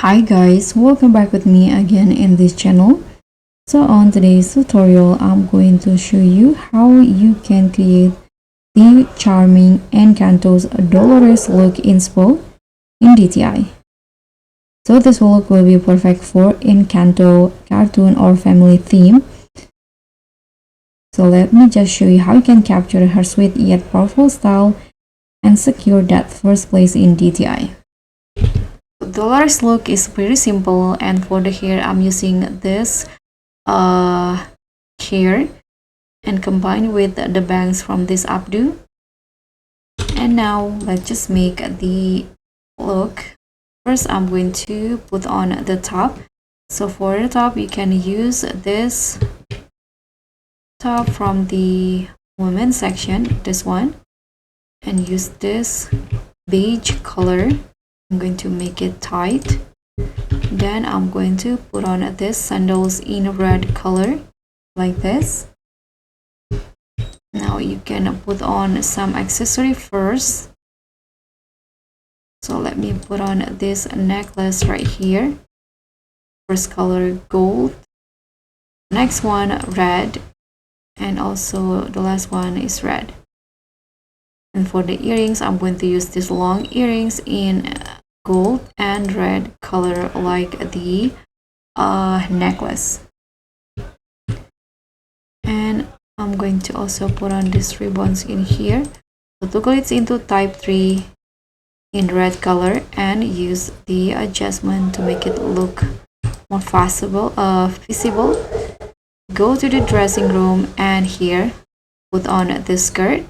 Hi guys, welcome back with me again in this channel. So on today's tutorial, I'm going to show you how you can create the charming Encanto's Dolores look inspo in DTI. So this look will be perfect for Encanto cartoon or family theme. So let me just show you how you can capture her sweet yet powerful style and secure that first place in DTI. Dolores look is pretty simple, and for the hair I'm using this hair and combine with the bangs from this updo. And now let's just make the look. First I'm going to put on the top. So for the top you can use this top from the women's section, this one, and use this beige color. I'm going to make it tight. Then I'm going to put on this sandals in red color like this. Now you can put on some accessory first. So let me put on this necklace right here. First color gold, next one red, and also the last one is red. And for the earrings, I'm going to use these long earrings in gold and red color like the necklace. And I'm going to also put on these ribbons in here. So toggle it into type 3 in red color and use the adjustment to make it look more visible. Go to the dressing room and here put on this skirt.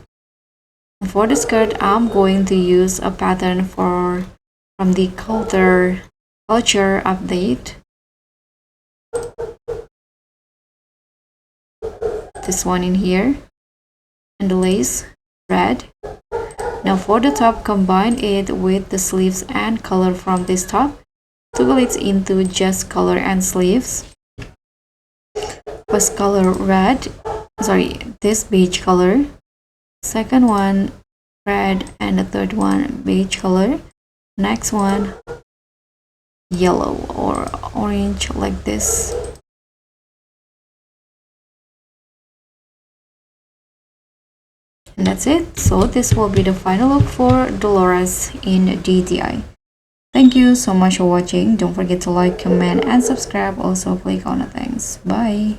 For the skirt, I'm going to use a pattern from the culture update. This one in here, and the lace red. Now for the top, combine it with the sleeves and color from this top. Toggle it into just color and sleeves. First color red, this beige color. Second one red, and the third one beige color. Next one yellow or orange like this. And that's it. So this will be the final look for Dolores in DTI. Thank you so much for watching. Don't forget to like, comment, and subscribe. Also click on the thanks. Bye.